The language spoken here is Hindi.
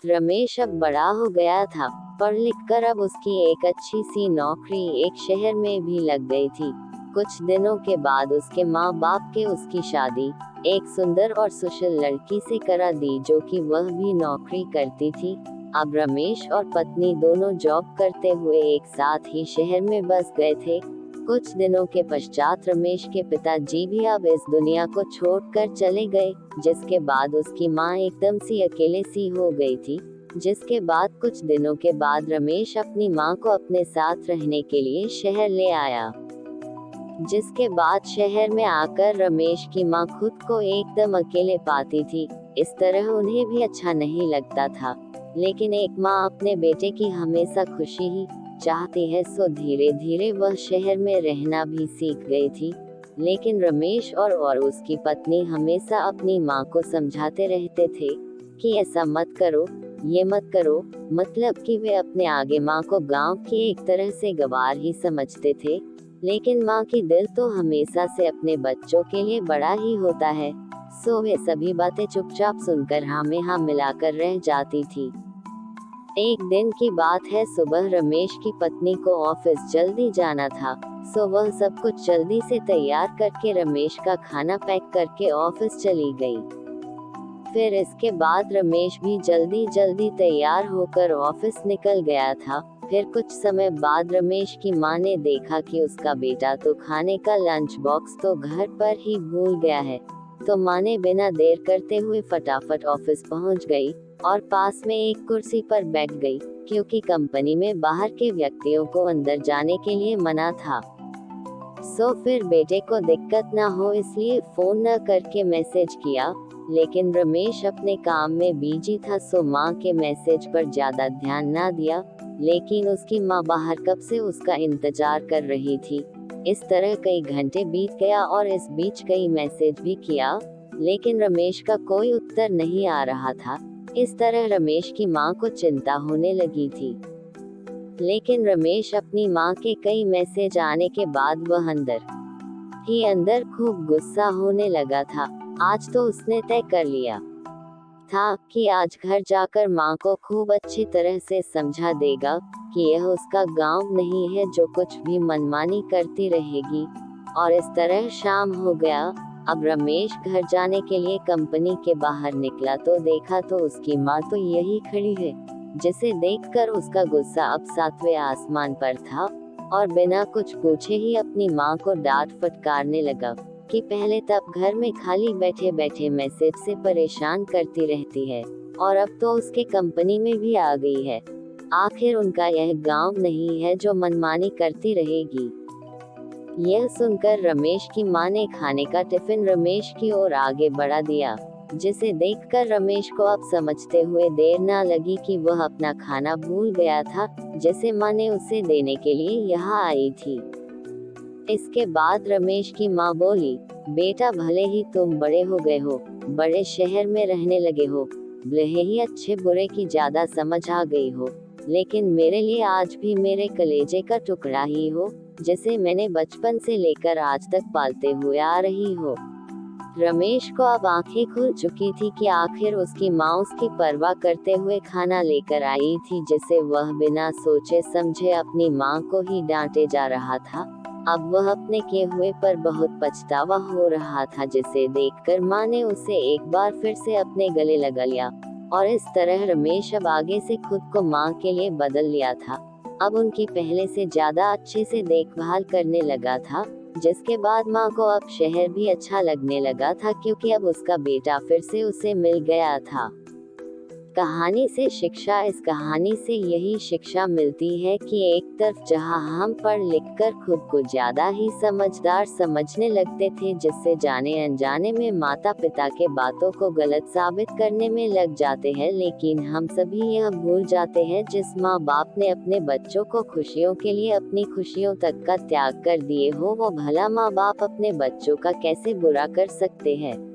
रमेश अब बड़ा हो गया था। पढ़ लिख कर अब उसकी एक अच्छी सी नौकरी एक शहर में भी लग गई थी। कुछ दिनों के बाद उसके माँ बाप के उसकी शादी एक सुंदर और सुशील लड़की से करा दी, जो कि वह भी नौकरी करती थी। अब रमेश और पत्नी दोनों जॉब करते हुए एक साथ ही शहर में बस गए थे। कुछ दिनों के पश्चात रमेश के पिताजी भी अब इस दुनिया को छोड़कर चले गए, जिसके बाद उसकी माँ एकदम सी अकेले सी हो गई थी। जिसके बाद कुछ दिनों के बाद रमेश अपनी माँ को अपने साथ रहने के लिए शहर ले आया। जिसके बाद शहर में आकर रमेश की माँ खुद को एकदम अकेले पाती थी। इस तरह उन्हें भी अच्छा नहीं लगता था। लेकिन एक माँ अपने बेटे की हमेशा खुशी ही चाहती है, सो धीरे धीरे वह शहर में रहना भी सीख गई थी। लेकिन रमेश और उसकी पत्नी हमेशा अपनी माँ को समझाते रहते थे कि ऐसा मत करो, ये मत करो। मतलब कि वे अपने आगे माँ को गांव की एक तरह से गवार ही समझते थे। लेकिन माँ की दिल तो हमेशा से अपने बच्चों के लिए बड़ा ही होता है, सो वे सभी बातें चुपचाप सुनकर हाँ में हाँ मिलाकर रह जाती थी। एक दिन की बात है, सुबह रमेश की पत्नी को ऑफिस जल्दी जाना था, सो वह सब कुछ जल्दी से तैयार करके रमेश का खाना पैक करके ऑफिस चली गई। फिर इसके बाद रमेश भी जल्दी जल्दी तैयार होकर ऑफिस निकल गया था। फिर कुछ समय बाद रमेश की माँ ने देखा कि उसका बेटा तो खाने का लंच बॉक्स तो घर पर ही भूल गया है। तो माँ ने बिना देर करते हुए फटाफट ऑफिस पहुँच गई और पास में एक कुर्सी पर बैठ गई, क्योंकि कंपनी में बाहर के व्यक्तियों को अंदर जाने के लिए मना था। सो फिर बेटे को दिक्कत ना हो इसलिए फोन न करके मैसेज किया। लेकिन रमेश अपने काम में बिजी था, सो माँ के मैसेज पर ज्यादा ध्यान ना दिया। लेकिन उसकी माँ बाहर कब से उसका इंतजार कर रही थी। इस तरह कई घंटे बीत गया और इस बीच कई मैसेज भी किया, लेकिन रमेश का कोई उत्तर नहीं आ रहा था। इस तरह रमेश की माँ को चिंता होने लगी थी। लेकिन रमेश अपनी माँ के कई मैसेज आने के बाद वह अंदर खूब गुस्सा होने लगा था। आज तो उसने तय कर लिया था कि आज घर जाकर माँ को खूब अच्छी तरह से समझा देगा कि यह उसका गांव नहीं है जो कुछ भी मनमानी करती रहेगी। और इस तरह शाम हो गया। अब रमेश घर जाने के लिए कंपनी के बाहर निकला तो देखा तो उसकी माँ तो यही खड़ी है, जिसे देखकर उसका गुस्सा अब 7वें आसमान पर था और बिना कुछ पूछे ही अपनी माँ को डांट फटकारने लगा कि पहले तब घर में खाली बैठे बैठे मैसेज से परेशान करती रहती है और अब तो उसके कंपनी में भी आ गई है। आखिर उनका यह गांव नहीं है जो मनमानी करती रहेगी। यह सुनकर रमेश की माँ ने खाने का टिफिन रमेश की ओर आगे बढ़ा दिया, जिसे देखकर रमेश को अब समझते हुए देर ना लगी कि वह अपना खाना भूल गया था, जैसे माँ ने उसे देने के लिए यहाँ आई थी। इसके बाद रमेश की माँ बोली, बेटा भले ही तुम बड़े हो गए हो, बड़े शहर में रहने लगे हो, भले ही अच्छे बुरे की ज्यादा समझ आ गई हो, लेकिन मेरे लिए आज भी मेरे कलेजे का टुकड़ा ही हो, जिसे मैंने बचपन से लेकर आज तक पालते हुए आ रही हो। रमेश को अब आंखें खुल चुकी थी कि आखिर उसकी माँ उसकी परवाह करते हुए खाना लेकर आई थी, जिसे वह बिना सोचे समझे अपनी माँ को ही डांटे जा रहा था। अब वह अपने किए हुए पर बहुत पछतावा हो रहा था, जिसे देखकर माँ ने उसे एक बार फिर से अपने गले लगा लिया और इस तरह रमेश अब आगे से खुद को माँ के लिए बदल लिया था। अब उनकी पहले से ज्यादा अच्छे से देखभाल करने लगा था, जिसके बाद माँ को अब शहर भी अच्छा लगने लगा था, क्योंकि अब उसका बेटा फिर से उसे मिल गया था। कहानी से शिक्षा। इस कहानी से यही शिक्षा मिलती है कि एक तरफ जहाँ हम पढ़ लिख कर खुद को ज्यादा ही समझदार समझने लगते थे, जिससे जाने अनजाने में माता पिता के बातों को गलत साबित करने में लग जाते हैं, लेकिन हम सभी यह भूल जाते हैं जिस माँ बाप ने अपने बच्चों को खुशियों के लिए अपनी खुशियों तक का त्याग कर दिए हो, वो भला माँ बाप अपने बच्चों का कैसे बुरा कर सकते हैं।